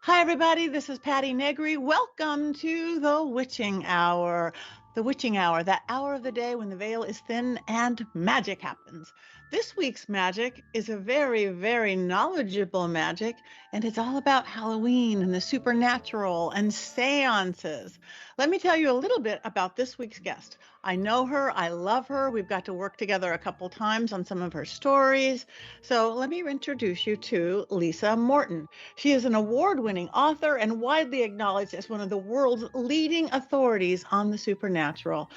Hi, everybody. This is Patti Negri. Welcome to the Witching Hour. The Witching Hour, that hour of the day when the veil is thin and magic happens. This week's magic is a very, very knowledgeable magic, and it's all about Halloween and the supernatural and seances. Let me tell you a little bit about this week's guest. I know her. I love her. We've got to work together a couple times on some of her stories. So let me introduce you to Lisa Morton. She is an award-winning author and widely acknowledged as one of the world's leading authorities on the supernatural.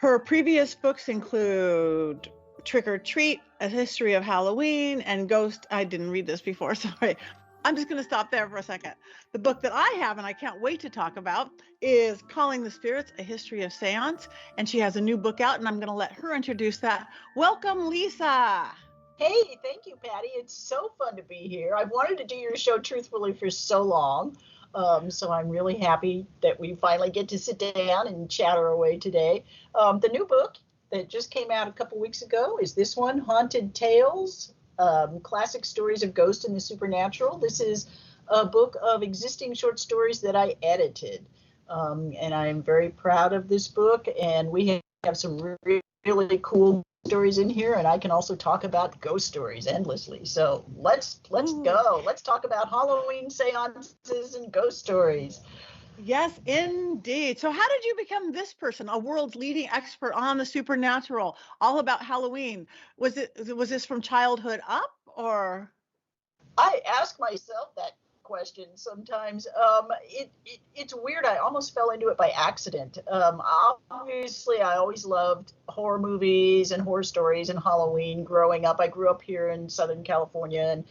Her previous books include Trick or Treat, A History of Halloween, and Ghost. I didn't read this before, sorry. I'm just going to stop there for a second. The book that I have, and I can't wait to talk about, is Calling the Spirits, A History of Seance. And she has a new book out, and I'm going to let her introduce that. Welcome, Lisa. Hey, thank you, Patti. It's so fun to be here. I've wanted to do your show truthfully for so long. So I'm really happy that we finally get to sit down and chatter away today. The new book that just came out a couple weeks ago is this one, Haunted Tales, Classic Stories of Ghosts and the Supernatural. This is a book of existing short stories that I edited. And I'm very proud of this book. And we have some really cool stories in here, and I can also talk about ghost stories endlessly. So let's go. Let's talk about Halloween seances and ghost stories. Yes, indeed. So how did you become this person, a world's leading expert on the supernatural, all about Halloween? Was this from childhood up or? I ask myself that question sometimes. It's weird. I almost fell into it by accident. Obviously, I always loved horror movies and horror stories and Halloween growing up. I grew up here in Southern California, and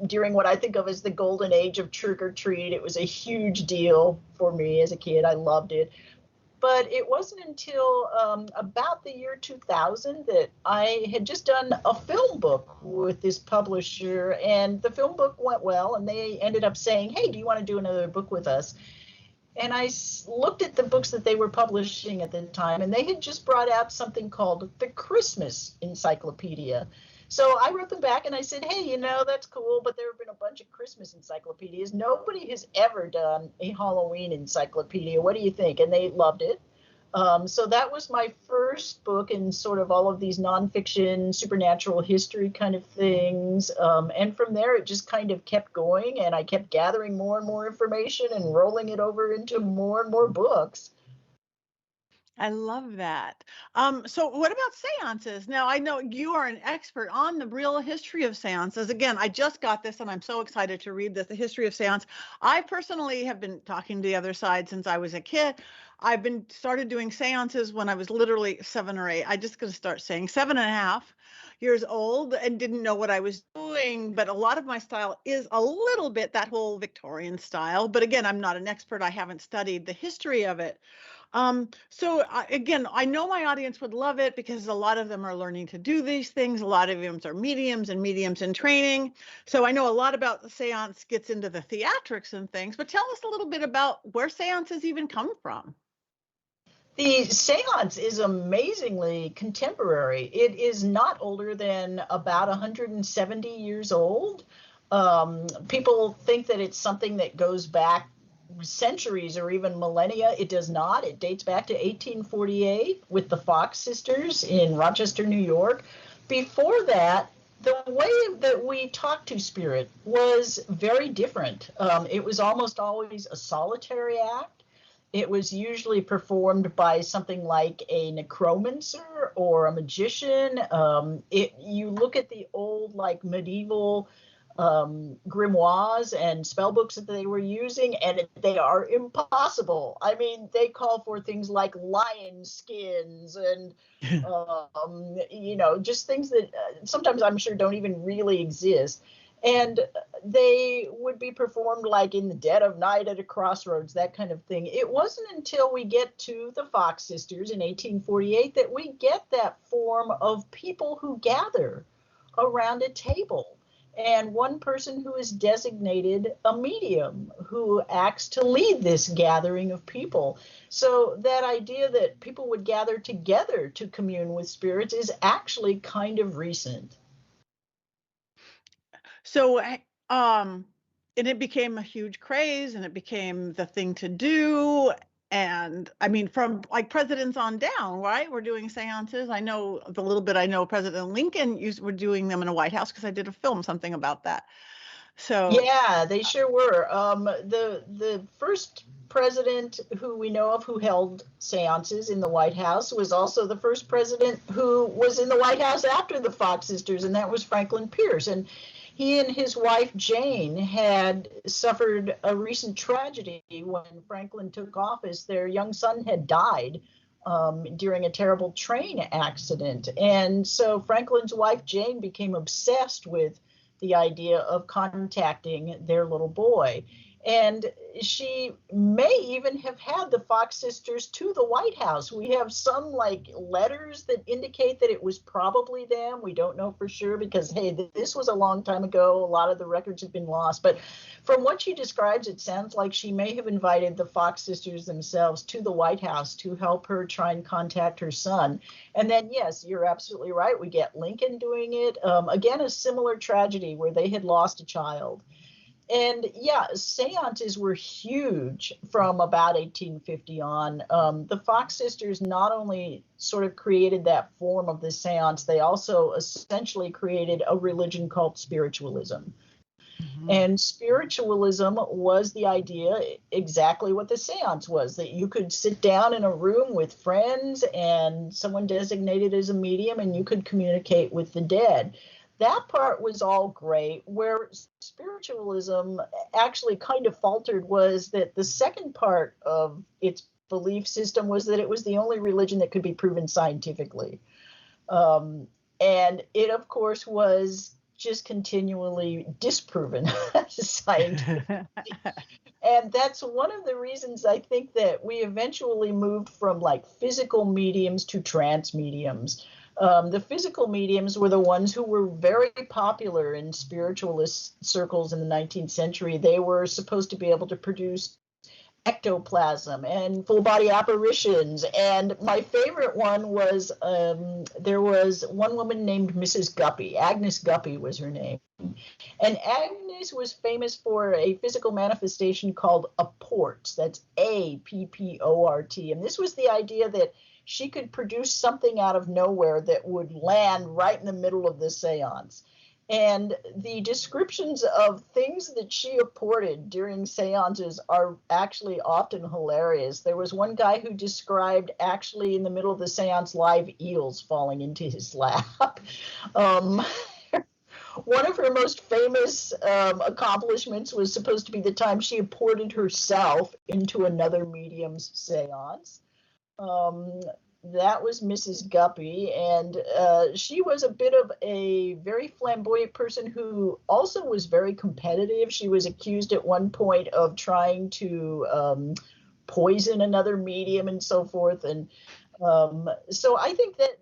during what I think of as the golden age of trick or treat, it was a huge deal for me as a kid. I loved it. But it wasn't until about the year 2000 that I had just done a film book with this publisher, and the film book went well, and they ended up saying, hey, do you want to do another book with us? And I looked at the books that they were publishing at the time, and they had just brought out something called the Christmas Encyclopedia. So I wrote them back and I said, hey, that's cool, but there have been a bunch of Christmas encyclopedias. Nobody has ever done a Halloween encyclopedia. What do you think? And they loved it. So that was my first book in sort of all of these nonfiction, supernatural history kind of things. And from there, it just kind of kept going, and I kept gathering more and more information and rolling it over into more and more books. I love that. So what about seances? Now, I know you are an expert on the real history of seances. Again, I just got this and I'm so excited to read this, The History of Seance. I personally have been talking to the other side since I was a kid. I've been started doing seances when I was literally 7 or 8. I just going to start saying 7.5 years old and didn't know what I was doing. But a lot of my style is a little bit that whole Victorian style. But again, I'm not an expert. I haven't studied the history of it. Again, I know my audience would love it because a lot of them are learning to do these things. A lot of them are mediums and mediums in training. So I know a lot about the seance gets into the theatrics and things, but tell us a little bit about where seances even come from. The seance is amazingly contemporary. It is not older than about 170 years old. People think that it's something that goes back centuries or even millennia. It does not. It dates back to 1848 with the Fox sisters in Rochester, New York. Before that, the way that we talked to spirit was very different. It was almost always a solitary act. It was usually performed by something like a necromancer or a magician. You look at the old, like medieval grimoires and spell books that they were using, and they are impossible. I mean, they call for things like lion skins and, just things that sometimes I'm sure don't even really exist. And they would be performed like in the dead of night at a crossroads, that kind of thing. It wasn't until we get to the Fox sisters in 1848 that we get that form of people who gather around a table. And one person who is designated a medium who acts to lead this gathering of people. So that idea that people would gather together to commune with spirits is actually kind of recent. So, it became a huge craze, and it became the thing to do. And I mean, from like presidents on down, right? We're doing seances. I know the little bit I know President Lincoln were doing them in a White House because I did a film, something about that. So yeah, they sure were. The first president who we know of who held seances in the White House was also the first president who was in the White House after the Fox sisters, and that was Franklin Pierce. And he and his wife Jane had suffered a recent tragedy when Franklin took office. Their young son had died during a terrible train accident. And so Franklin's wife Jane became obsessed with the idea of contacting their little boy. And she may even have had the Fox sisters to the White House. We have some like letters that indicate that it was probably them. We don't know for sure because, hey, this was a long time ago. A lot of the records have been lost. But from what she describes, it sounds like she may have invited the Fox sisters themselves to the White House to help her try and contact her son. And then, yes, you're absolutely right. We get Lincoln doing it. Again, a similar tragedy where they had lost a child. And yeah, seances were huge from about 1850 on. The Fox sisters not only sort of created that form of the seance, they also essentially created a religion called spiritualism. Mm-hmm. And spiritualism was the idea, exactly what the seance was, that you could sit down in a room with friends and someone designated as a medium and you could communicate with the dead. That part was all great. Where spiritualism actually kind of faltered was that the second part of its belief system was that it was the only religion that could be proven scientifically. And it, of course, was just continually disproven scientifically. And that's one of the reasons I think that we eventually moved from like physical mediums to trance mediums. The physical mediums were the ones who were very popular in spiritualist circles in the 19th century. They were supposed to be able to produce ectoplasm and full body apparitions. And my favorite one was there was one woman named Mrs. Guppy. Agnes Guppy was her name. And Agnes was famous for a physical manifestation called apport. That's Apport. And this was the idea that she could produce something out of nowhere that would land right in the middle of the seance. And the descriptions of things that she apported during seances are actually often hilarious. There was one guy who described actually in the middle of the seance live eels falling into his lap. One of her most famous accomplishments was supposed to be the time she apported herself into another medium's seance. That was Mrs. Guppy, and she was a bit of a very flamboyant person who also was very competitive. She was accused at one point of trying to poison another medium and so forth. And so I think that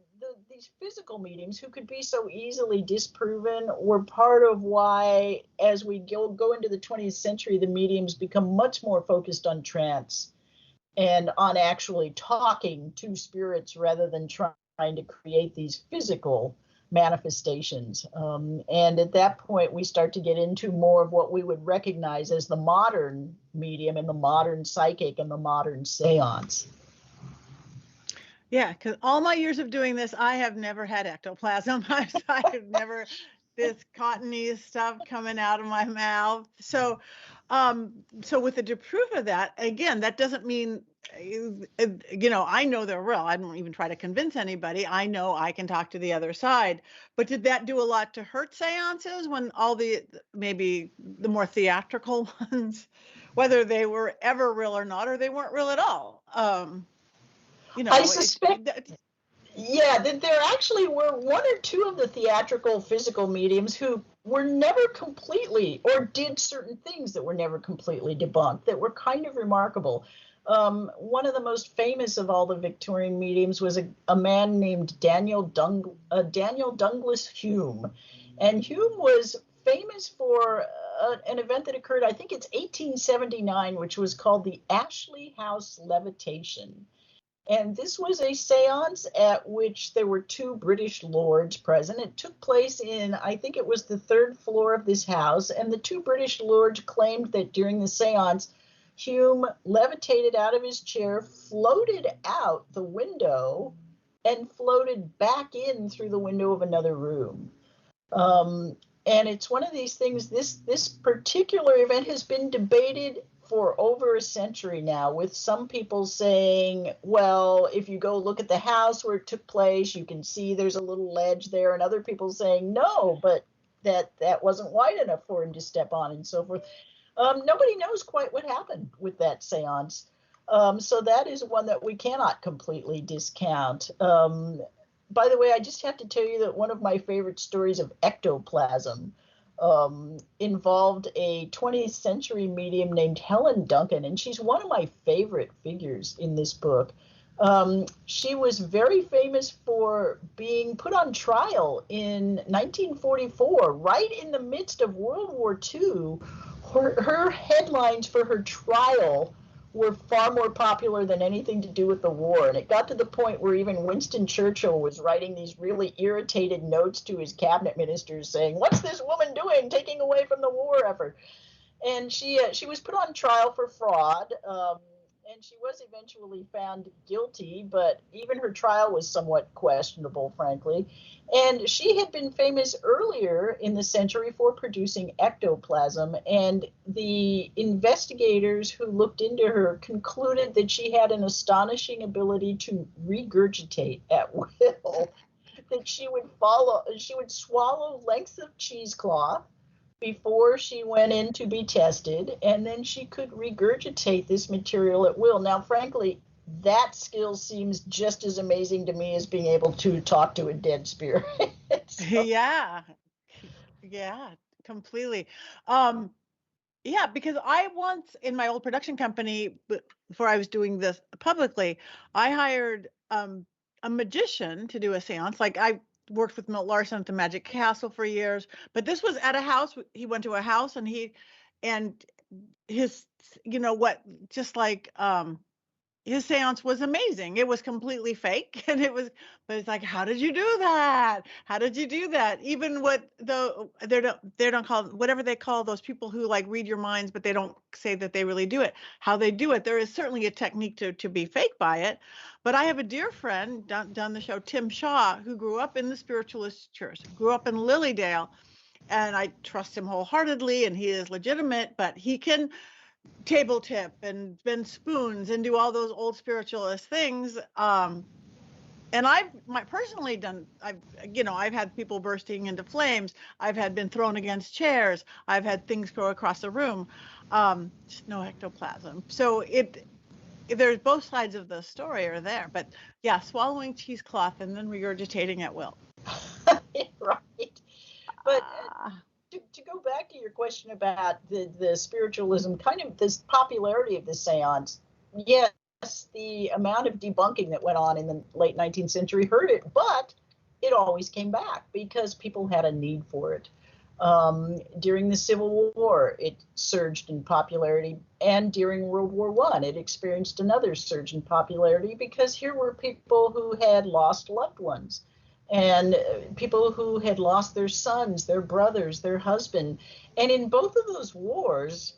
these physical mediums who could be so easily disproven were part of why, as we go into the 20th century, the mediums become much more focused on trance and on actually talking to spirits rather than trying to create these physical manifestations. And at that point, we start to get into more of what we would recognize as the modern medium and the modern psychic and the modern seance. Yeah, because all my years of doing this, I have never had ectoplasm. I have never this cottony stuff coming out of my mouth. So with the to prove of that, again, that doesn't mean, I know they're real. I don't even try to convince anybody. I know I can talk to the other side. But did that do a lot to hurt seances when all maybe the more theatrical ones, whether they were ever real or not, or they weren't real at all? I suspect that there actually were one or two of the theatrical physical mediums who were never completely, or did certain things that were never completely debunked, that were kind of remarkable. One of the most famous of all the Victorian mediums was a man named Daniel Douglas Hume. And Hume was famous for an event that occurred, I think it's 1879, which was called the Ashley House Levitation. And this was a seance at which there were two British lords present. It took place in, I think it was the third floor of this house. And the two British lords claimed that during the seance, Hume levitated out of his chair, floated out the window, and floated back in through the window of another room. And it's one of these things, this particular event has been debated for over a century now, with some people saying, well, if you go look at the house where it took place, you can see there's a little ledge there, and other people saying, no, but that wasn't wide enough for him to step on, and so forth. Nobody knows quite what happened with that seance. So that is one that we cannot completely discount. By the way, I just have to tell you that one of my favorite stories of ectoplasm involved a 20th century medium named Helen Duncan, and she's one of my favorite figures in this book. She was very famous for being put on trial in 1944, right in the midst of World War II. Her headlines for her trial were far more popular than anything to do with the war. And it got to the point where even Winston Churchill was writing these really irritated notes to his cabinet ministers saying, what's this woman doing, taking away from the war effort? And she was put on trial for fraud, and she was eventually found guilty, but even her trial was somewhat questionable, frankly. And she had been famous earlier in the century for producing ectoplasm, and the investigators who looked into her concluded that she had an astonishing ability to regurgitate at will, that she would swallow lengths of cheesecloth before she went in to be tested, and then she could regurgitate this material at will. Now, frankly, that skill seems just as amazing to me as being able to talk to a dead spirit. So. Yeah, completely. Yeah, because I once, in my old production company, before I was doing this publicly, I hired a magician to do a seance. Like, I worked with Milt Larson at the Magic Castle for years, but this was at a house. He went to a house, and his, just like his seance was amazing. It was completely fake, but it's like, how did you do that? How did you do that? Even they don't call, whatever they call those people who like read your minds, but they don't say that they really do it. How they do it, there is certainly a technique to be fake by it. But I have a dear friend down the show, Tim Shaw, who grew up in the Spiritualist Church, grew up in Lilydale, and I trust him wholeheartedly, and he is legitimate, but he can table tip and bend spoons and do all those old spiritualist things. And I've personally done, I've had people bursting into flames. I've been thrown against chairs. I've had things go across the room. Just no ectoplasm. So there's both sides of the story are there, but yeah, swallowing cheesecloth and then regurgitating at will. Right. But to go back to your question about the spiritualism, kind of this popularity of the seance, yes, the amount of debunking that went on in the late 19th century hurt it, but it always came back because people had a need for it. During the Civil War, it surged in popularity, and during World War I, it experienced another surge in popularity because here were people who had lost loved ones, and people who had lost their sons, their brothers, their husband. And in both of those wars,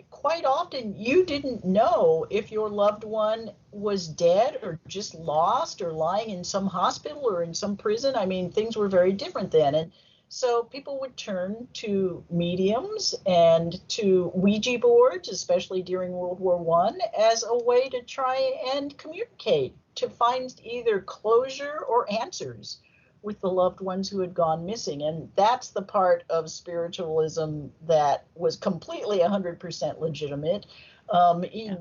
quite often you didn't know if your loved one was dead or just lost or lying in some hospital or in some prison. I mean, things were very different then. And so people would turn to mediums and to Ouija boards, especially during World War I, as a way to try and communicate, to find either closure or answers with the loved ones who had gone missing. And that's the part of spiritualism that was completely 100% legitimate.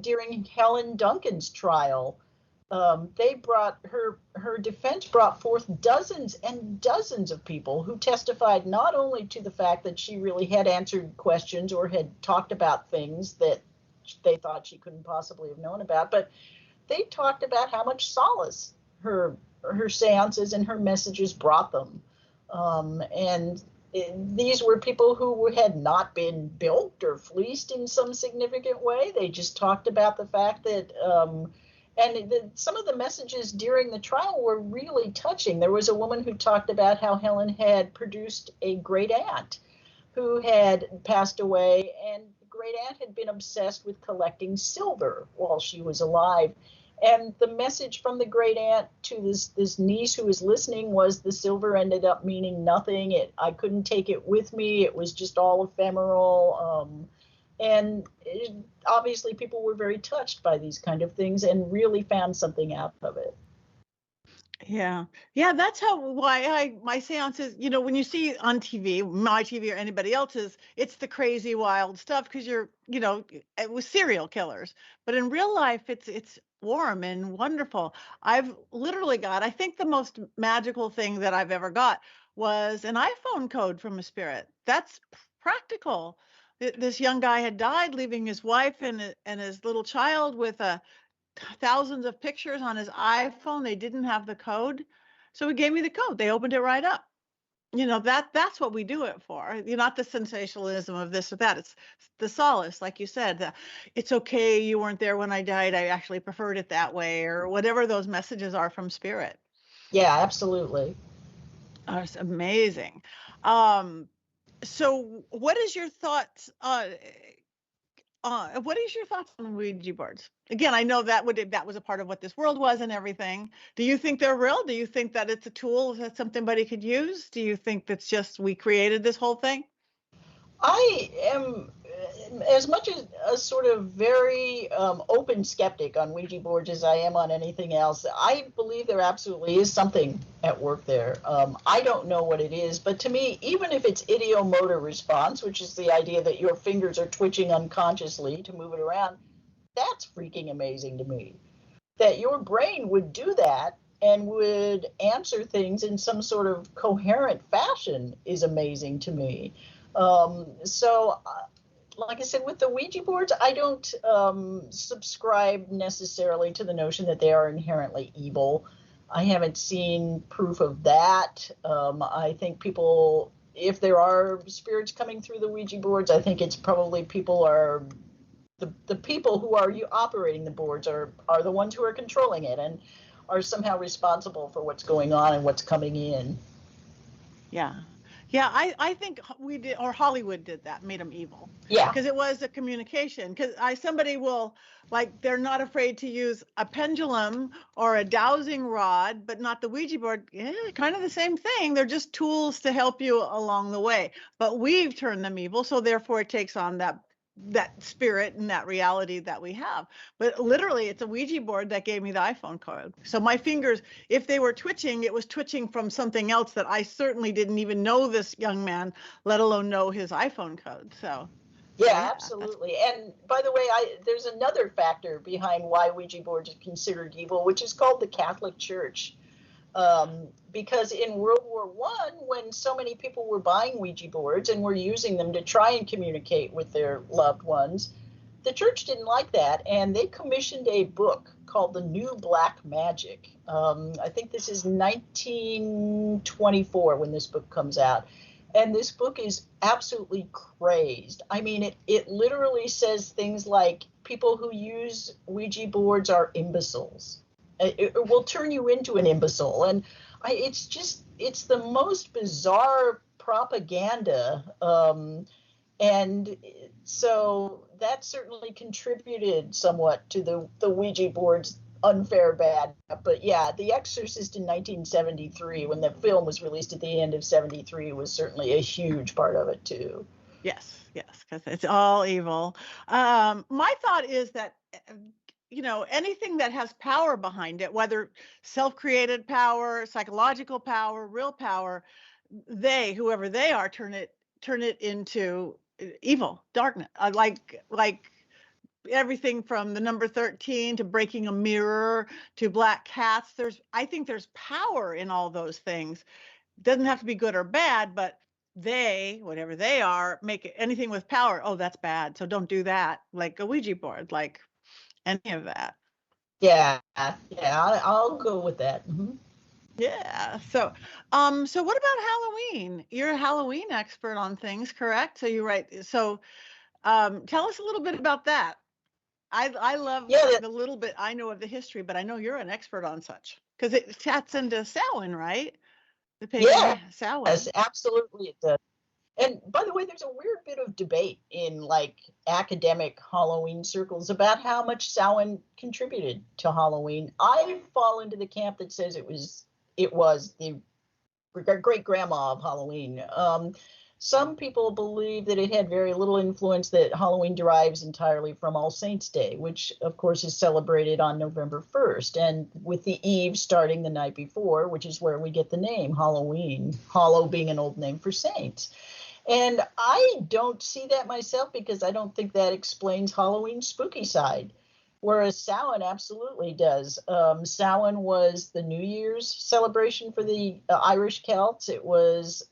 During Helen Duncan's trial, her defense brought forth dozens and dozens of people who testified not only to the fact that she really had answered questions or had talked about things that they thought she couldn't possibly have known about, but they talked about how much solace her seances and her messages brought them. These were people who had not been bilked or fleeced in some significant way. They just talked about the fact that, And some of the messages during the trial were really touching. There was a woman who talked about how Helen had produced a great aunt who had passed away, and the great aunt had been obsessed with collecting silver while she was alive. And the message from the great aunt to this niece who was listening was the silver ended up meaning nothing. I couldn't take it with me. It was just all ephemeral. Obviously people were very touched by these kind of things and really found something out of it. Yeah. Yeah, that's why my seances, when you see on TV, my TV or anybody else's, it's the crazy wild stuff because with serial killers. But in real life, it's warm and wonderful. I've literally got, I think the most magical thing that I've ever got was an iPhone code from a spirit. That's practical. This young guy had died, leaving his wife and his little child with thousands of pictures on his iPhone. They didn't have the code. So he gave me the code. They opened it right up. That's what we do it for. Not the sensationalism of this or that. It's the solace, like you said. It's okay. You weren't there when I died. I actually preferred it that way, or whatever those messages are from spirit. Yeah, absolutely. Oh, it's amazing. So what is your thoughts? What is your thoughts on Ouija boards? Again, I know that was a part of what this world was and everything. Do you think they're real? Do you think that it's a tool that somebody could use? Do you think that's just we created this whole thing? I am as much as a sort of very open skeptic on Ouija boards as I am on anything else. I believe there absolutely is something at work there. I don't know what it is, but to me, even if it's ideomotor response, which is the idea that your fingers are twitching unconsciously to move it around, that's freaking amazing to me. That your brain would do that and would answer things in some sort of coherent fashion is amazing to me. Like I said, with the Ouija boards, I don't subscribe necessarily to the notion that they are inherently evil. I haven't seen proof of that. I think people, if there are spirits coming through the Ouija boards, I think it's probably the people who are operating the boards are the ones who are controlling it and are somehow responsible for what's going on and what's coming in. Yeah. Yeah, I think we did, or Hollywood did that, made them evil. Yeah. Because it was a communication. Because somebody will, like, they're not afraid to use a pendulum or a dowsing rod, but not the Ouija board. Yeah, kind of the same thing. They're just tools to help you along the way. But we've turned them evil, so therefore it takes on that spirit and that reality that we have. But literally, it's a Ouija board that gave me the iPhone code. So my fingers, if they were twitching, it was twitching from something else that I certainly didn't even know this young man, let alone know his iPhone code. So yeah, absolutely. And by the way, there's another factor behind why Ouija boards are considered evil, which is called the Catholic Church. Because in World War I, when so many people were buying Ouija boards and were using them to try and communicate with their loved ones, the church didn't like that, and they commissioned a book called The New Black Magic. I think this is 1924 when this book comes out. And this book is absolutely crazed. I mean, it literally says things like people who use Ouija boards are imbeciles. It will turn you into an imbecile. And it's the most bizarre propaganda. And so that certainly contributed somewhat to the Ouija board's unfair bad. But yeah, The Exorcist in 1973, when the film was released at the end of 73, was certainly a huge part of it too. Yes, because it's all evil. My thought is that anything that has power behind it, whether self-created power, psychological power, real power, whoever they are, turn it into evil, darkness. Like everything from the number 13 to breaking a mirror to black cats. I think there's power in all those things. It doesn't have to be good or bad, but whatever they are, make it anything with power. Oh, that's bad. So don't do that. Like a Ouija board, like any of that. Yeah, I'll go with that. Mm-hmm. Yeah. So what about Halloween? You're a Halloween expert on things, correct? So you're right. So tell us a little bit about that. I love Yeah, the little bit I know of the history, but I know you're an expert on such because it chats into Samhain, right? The pagan Samhain. yes, absolutely it does. And by the way, there's a weird bit of debate in like academic Halloween circles about how much Samhain contributed to Halloween. I fall into the camp that says it was the great grandma of Halloween. Some people believe that it had very little influence, that Halloween derives entirely from All Saints' Day, which of course is celebrated on November 1st, and with the eve starting the night before, which is where we get the name Halloween, Hallow being an old name for saints. And I don't see that myself because I don't think that explains Halloween's spooky side. Whereas Samhain absolutely does. Samhain was the New Year's celebration for the Irish Celts. It was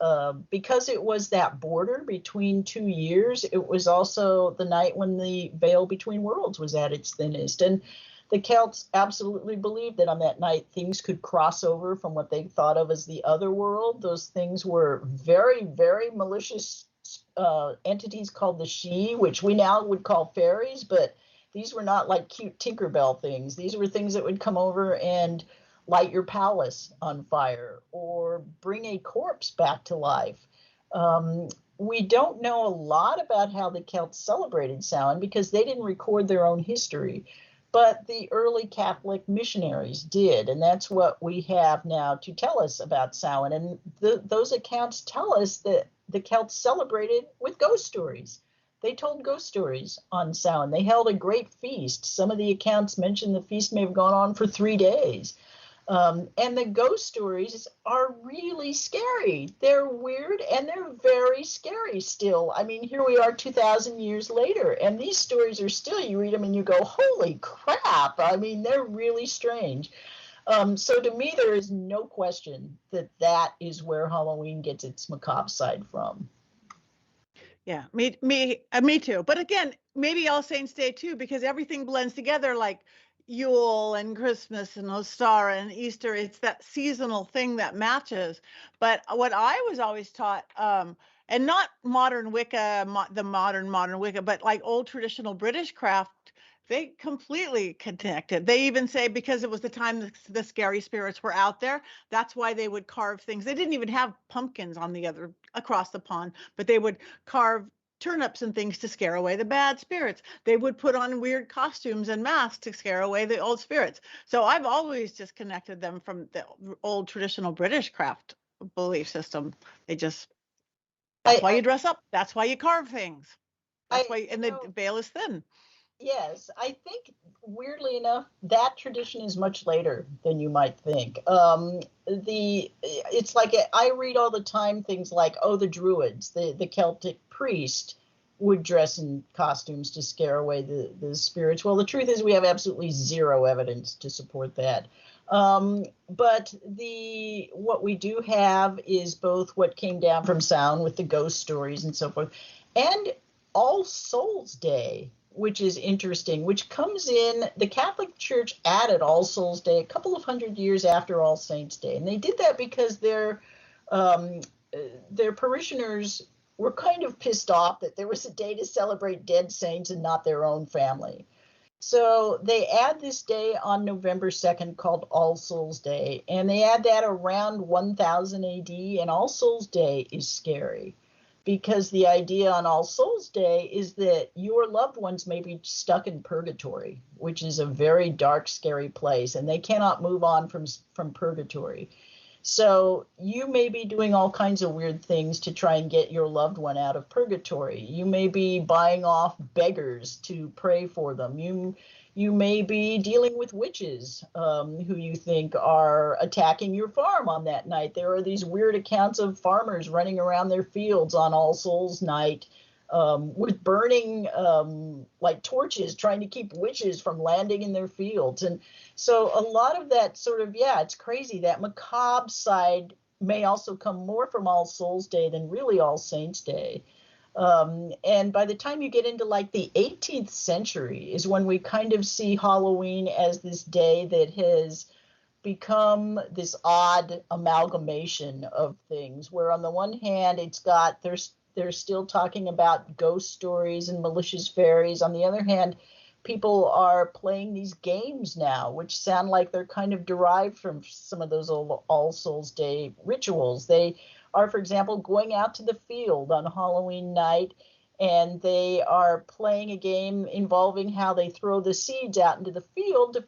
because it was that border between 2 years. It was also the night when the veil between worlds was at its thinnest. And the Celts absolutely believed that on that night things could cross over from what they thought of as the other world. Those things were very, very malicious entities called the Sidhe, which we now would call fairies, but these were not like cute Tinkerbell things. These were things that would come over and light your palace on fire or bring a corpse back to life. We don't know a lot about how the Celts celebrated Samhain because they didn't record their own history. But the early Catholic missionaries did, and that's what we have now to tell us about Samhain. And those accounts tell us that the Celts celebrated with ghost stories. They told ghost stories on Samhain. They held a great feast. Some of the accounts mention the feast may have gone on for 3 days. And the ghost stories are really scary. They're weird and they're very scary still. I mean, here we are 2,000 years later, and these stories are still, you read them and you go, holy crap. I mean, they're really strange. So to me, there is no question that that is where Halloween gets its macabre side from. Yeah, me too. But again, maybe All Saints Day too, because everything blends together, like Yule and Christmas and Ostara and Easter. It's that seasonal thing that matches. But what I was always taught, and not modern Wicca, the modern Wicca, but like old traditional British craft, they completely connected. They even say because it was the time the scary spirits were out there, that's why they would carve things. They didn't even have pumpkins on the other across the pond, but they would carve turnips and things to scare away the bad spirits. They would put on weird costumes and masks to scare away the old spirits. So I've always just connected them from the old traditional British craft belief system. That's why you dress up. That's why you carve things. That's why, and the veil is thin. Yes, I think weirdly enough, that tradition is much later than you might think. It's like I read all the time things like, oh, the Druids, the Celtic priest would dress in costumes to scare away the spirits. Well, the truth is we have absolutely zero evidence to support that. But what we do have is both what came down from Sound with the ghost stories and so forth, and All Souls Day, which is interesting, which comes in, the Catholic Church added All Souls Day a couple of hundred years after All Saints Day. And they did that because their parishioners were kind of pissed off that there was a day to celebrate dead saints and not their own family. So they add this day on November 2nd called All Souls Day, and they add that around 1000 AD, and All Souls Day is scary. Because the idea on All Souls Day is that your loved ones may be stuck in purgatory, which is a very dark, scary place, and they cannot move on from purgatory. So you may be doing all kinds of weird things to try and get your loved one out of purgatory. You may be buying off beggars to pray for them. You may be dealing with witches who you think are attacking your farm on that night. There are these weird accounts of farmers running around their fields on All Souls Night with burning like torches, trying to keep witches from landing in their fields. And so a lot of that sort of, it's crazy. That macabre side may also come more from All Souls Day than really All Saints Day. And by the time you get into like the 18th century is when we kind of see Halloween as this day that has become this odd amalgamation of things, where on the one hand, they're still talking about ghost stories and malicious fairies. On the other hand, people are playing these games now, which sound like they're kind of derived from some of those old All Souls Day rituals. They are, for example, going out to the field on Halloween night, and they are playing a game involving how they throw the seeds out into the field,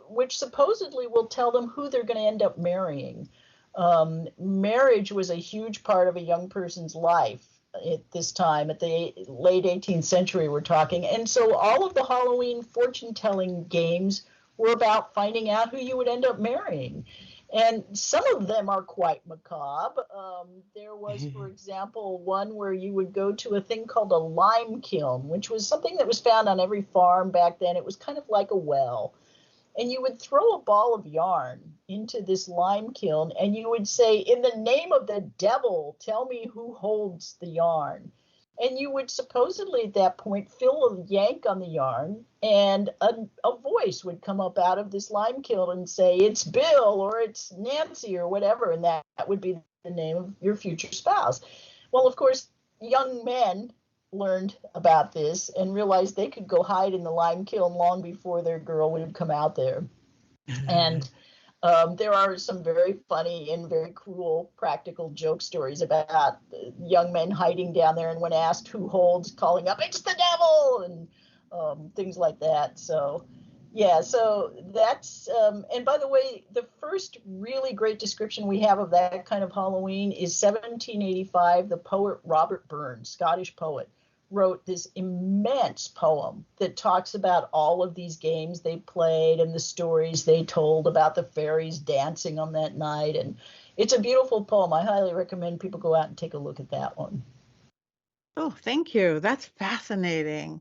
which supposedly will tell them who they're going to end up marrying. Marriage was a huge part of a young person's life at this time, at the late 18th century, we're talking. And so all of the Halloween fortune-telling games were about finding out who you would end up marrying. And some of them are quite macabre. There was, for example, one where you would go to a thing called a lime kiln, which was something that was found on every farm back then. It was kind of like a well. And you would throw a ball of yarn into this lime kiln, and you would say, "In the name of the devil, tell me who holds the yarn." And you would supposedly at that point feel a yank on the yarn, and a voice would come up out of this lime kiln and say, "It's Bill," or "It's Nancy," or whatever, and that would be the name of your future spouse. Well, of course, young men learned about this and realized they could go hide in the lime kiln long before their girl would come out there. And there are some very funny and very cruel practical joke stories about young men hiding down there, and when asked who holds, calling up, "It's the devil," and things like that. So yeah, so that's, and by the way, the first really great description we have of that kind of Halloween is 1785. The poet Robert Burns, Scottish poet, wrote this immense poem that talks about all of these games they played and the stories they told about the fairies dancing on that night. And it's a beautiful poem. I highly recommend people go out and take a look at that one. Oh, thank you. That's fascinating.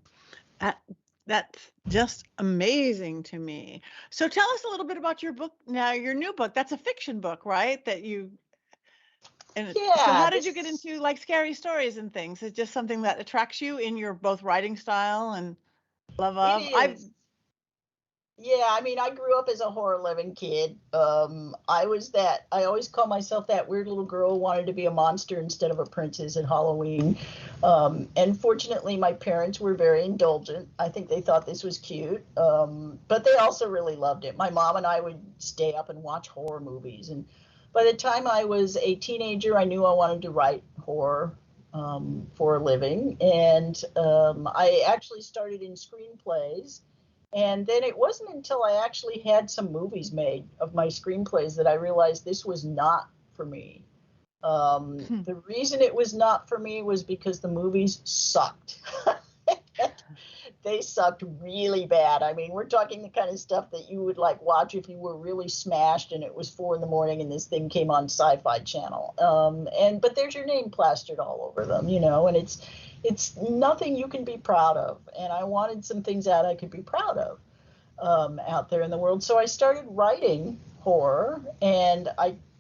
That's just amazing to me. So tell us a little bit about your book now, your new book. That's a fiction book, right? Yeah, so how did you get into like scary stories and things? Is it just something that attracts you in your both writing style and love of? Yeah, I mean, I grew up as a horror-loving kid. I always call myself that weird little girl who wanted to be a monster instead of a princess at Halloween. And fortunately, my parents were very indulgent. I think they thought this was cute, but they also really loved it. My mom and I would stay up and watch horror movies. And by the time I was a teenager, I knew I wanted to write horror for a living. And I actually started in screenplays. And then it wasn't until I actually had some movies made of my screenplays that I realized this was not for me. The reason it was not for me was because the movies sucked. They sucked really bad. I mean, we're talking the kind of stuff that you would like watch if you were really smashed and it was 4 a.m. and this thing came on Sci-Fi Channel. But there's your name plastered all over them, and it's nothing you can be proud of. And I wanted some things that I could be proud of out there in the world. So I started writing horror, and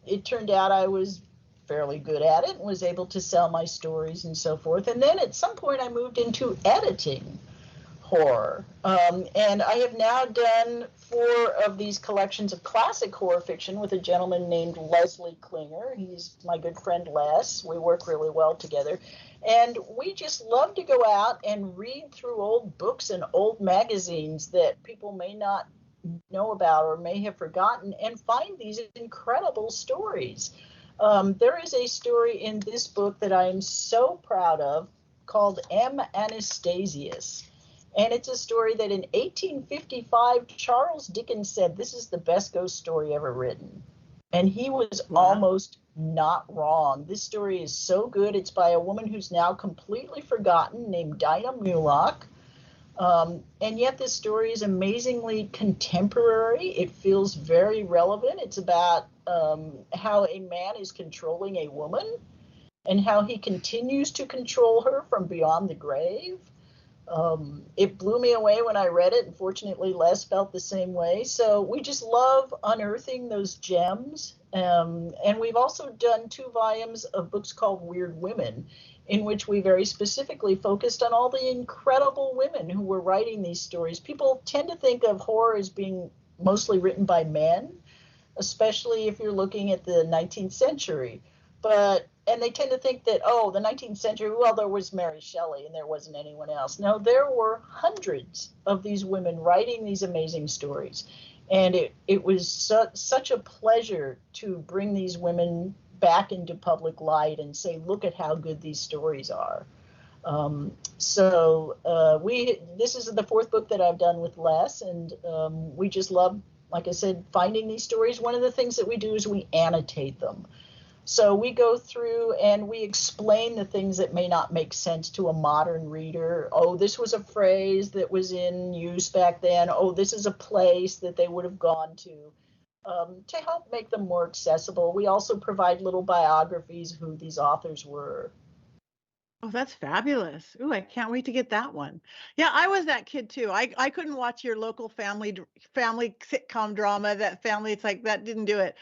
it turned out I was fairly good at it and was able to sell my stories and so forth. And then at some point I moved into editing horror. And I have now done 4 of these collections of classic horror fiction with a gentleman named Leslie Klinger. He's my good friend Les. We work really well together. And we just love to go out and read through old books and old magazines that people may not know about or may have forgotten and find these incredible stories. There is a story in this book that I am so proud of called M. Anastasius. And it's a story that in 1855, Charles Dickens said, "This is the best ghost story ever written." And he was almost not wrong. This story is so good. It's by a woman who's now completely forgotten named Dinah Mulock. And yet this story is amazingly contemporary. It feels very relevant. It's about how a man is controlling a woman and how he continues to control her from beyond the grave. It blew me away when I read it, and fortunately Les felt the same way. So we just love unearthing those gems. And we've also done 2 volumes of books called Weird Women, in which we very specifically focused on all the incredible women who were writing these stories. People tend to think of horror as being mostly written by men, especially if you're looking at the 19th century. But and they tend to think that, oh, the 19th century, well, there was Mary Shelley and there wasn't anyone else. No, there were hundreds of these women writing these amazing stories. And it was such a pleasure to bring these women back into public light and say, look at how good these stories are. This is the fourth book that I've done with Les, and we just love, like I said, finding these stories. One of the things that we do is we annotate them. So we go through and we explain the things that may not make sense to a modern reader. Oh, this was a phrase that was in use back then. Oh, this is a place that they would have gone to help make them more accessible. We also provide little biographies of who these authors were. Oh, that's fabulous. Ooh, I can't wait to get that one. Yeah, I was that kid too. I couldn't watch your local family sitcom drama, that family. It's like, that didn't do it.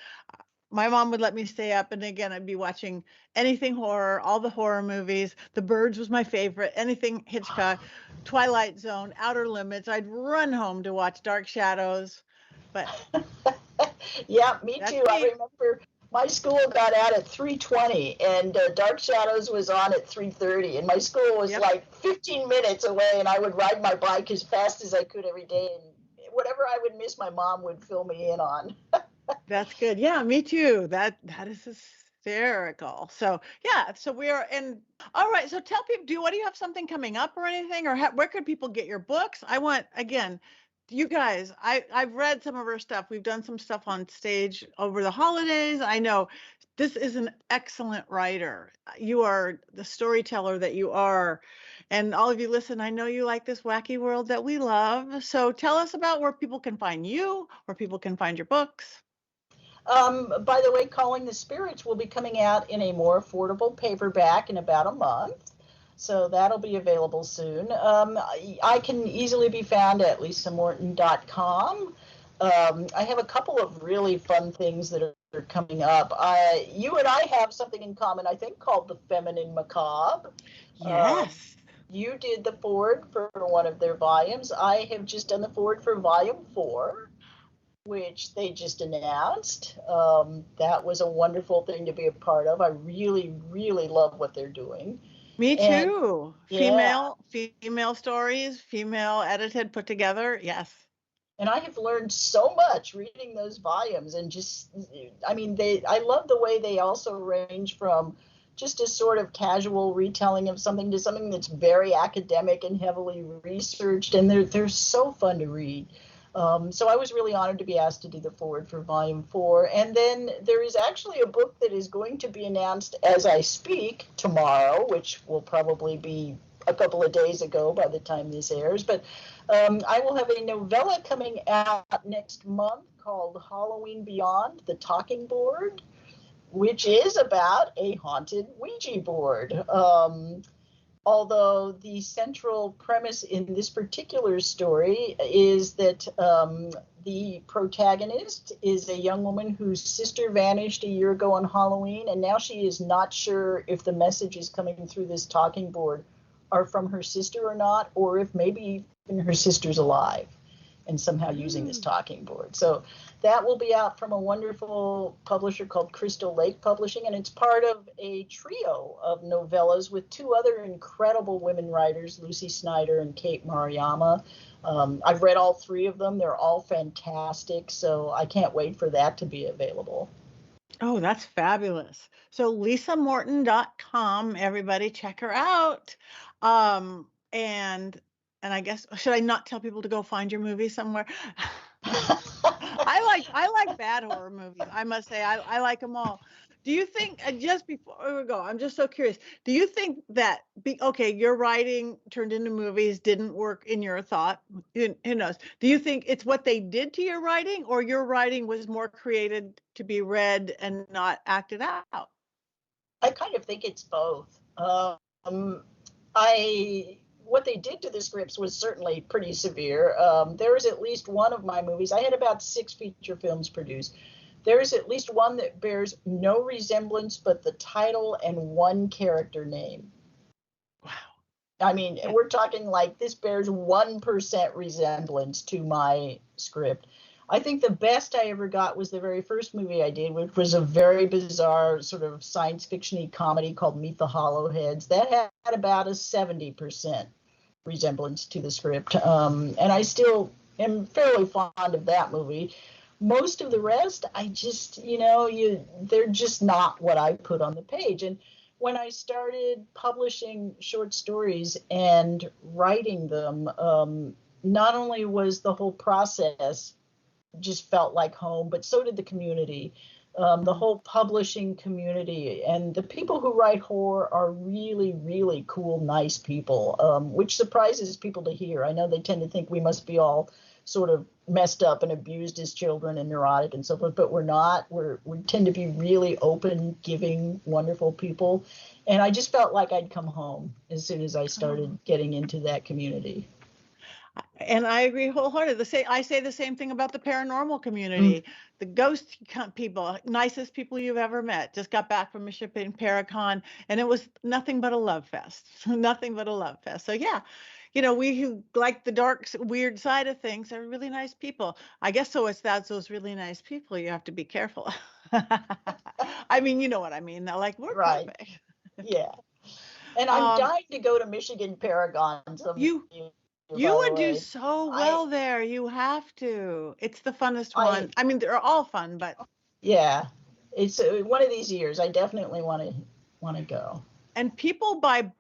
My mom would let me stay up, and again, I'd be watching anything horror, all the horror movies. The Birds was my favorite. Anything Hitchcock, Twilight Zone, Outer Limits. I'd run home to watch Dark Shadows. But yeah, me too. I remember my school got out at 3:20, and Dark Shadows was on at 3:30, and my school was like 15 minutes away, and I would ride my bike as fast as I could every day, and whatever I would miss, my mom would fill me in on. That's good. Yeah, me too. That is hysterical. So yeah, so we're in. All right. So tell people, do you have something coming up or anything, or where could people get your books? I want, again, you guys. I've read some of her stuff. We've done some stuff on stage over the holidays. I know this is an excellent writer. You are the storyteller that you are. And all of you listen, I know you like this wacky world that we love. So tell us about where people can find you, where people can find your books. By the way, Calling the Spirits will be coming out in a more affordable paperback in about a month. So that'll be available soon. I can easily be found at lisamorton.com. I have a couple of really fun things that are coming up. You and I have something in common, I think, called The Feminine Macabre. Yes. You did the foreword for one of their volumes. I have just done the foreword for volume 4, which they just announced. That was a wonderful thing to be a part of. I really, really love what they're doing. Me too. And, female stories, female edited, put together. Yes. And I have learned so much reading those volumes, and I love the way they also range from just a sort of casual retelling of something to something that's very academic and heavily researched, and they're so fun to read. So I was really honored to be asked to do the foreword for volume 4. And then there is actually a book that is going to be announced as I speak tomorrow, which will probably be a couple of days ago by the time this airs. But I will have a novella coming out next month called Halloween Beyond, The Talking Board, which is about a haunted Ouija board. Although the central premise in this particular story is that the protagonist is a young woman whose sister vanished a year ago on Halloween, and now she is not sure if the messages coming through this talking board are from her sister or not, or if maybe even her sister's alive and somehow using this talking board. So that will be out from a wonderful publisher called Crystal Lake Publishing, and it's part of a trio of novellas with 2 other incredible women writers, Lucy Snyder and Kate Maruyama. I've read all 3 of them. They're all fantastic, so I can't wait for that to be available. Oh, that's fabulous. So lisamorton.com, everybody check her out. And I guess, should I not tell people to go find your movie somewhere? I like bad horror movies. I must say, I like them all. Do you think, just before we go, I'm just so curious, do you think that, your writing turned into movies didn't work in your thought? Who knows? Do you think it's what they did to your writing, or your writing was more created to be read and not acted out? I kind of think it's both. What they did to the scripts was certainly pretty severe. There is at least one of my movies. I had about 6 feature films produced. There is at least one that bears no resemblance but the title and 1 character name. Wow. I mean, we're talking like this bears 1% resemblance to my script. I think the best I ever got was the very first movie I did, which was a very bizarre sort of science fiction-y comedy called Meet the Hollowheads. That had about a 70% resemblance to the script. And I still am fairly fond of that movie. Most of the rest, I just, they're just not what I put on the page. And when I started publishing short stories and writing them, not only was the whole process just felt like home, but so did the community, the whole publishing community. And the people who write horror are really, really cool, nice people, which surprises people to hear. I know they tend to think we must be all sort of messed up and abused as children and neurotic and so forth, but we're not. We tend to be really open, giving, wonderful people. And I just felt like I'd come home as soon as I started getting into that community. And I agree wholeheartedly. I say the same thing about the paranormal community. The ghost people, nicest people you've ever met. Just got back from a ship in Paracon, and it was nothing but a love fest. Nothing but a love fest. So yeah, we who like the dark, weird side of things are really nice people. I guess so. That's those really nice people. You have to be careful. I mean, you know what I mean. They're like, we're right. perfect. Yeah. And I'm dying to go to Michigan Paragon. You would do so well there. You have to. It's the funnest one. I mean, they're all fun, but yeah, it's one of these years. I definitely want to go. And people buy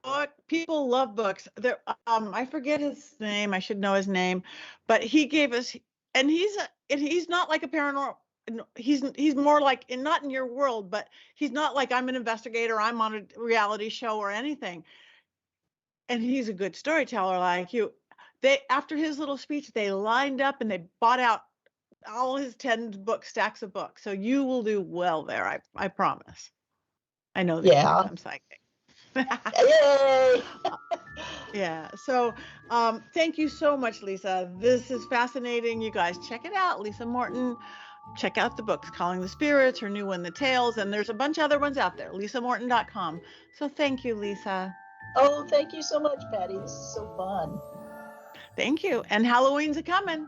people love books. There, I forget his name. I should know his name, but he gave us, and he's not like a paranormal. He's more like not in your world, but he's not like I'm an investigator. I'm on a reality show or anything. And he's a good storyteller like you. After his little speech, they lined up and they bought out all his 10 stacks of books. So you will do well there. I promise. I know that. Yeah. I'm psychic. Yay! Yeah. So thank you so much, Lisa. This is fascinating. You guys check it out. Lisa Morton. Check out the books, Calling the Spirits, her new one, The Tales, and there's a bunch of other ones out there, lisamorton.com. So thank you, Lisa. Oh, thank you so much, Patti. This is so fun. Thank you. And Halloween's a coming.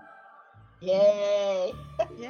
Yay. Yay.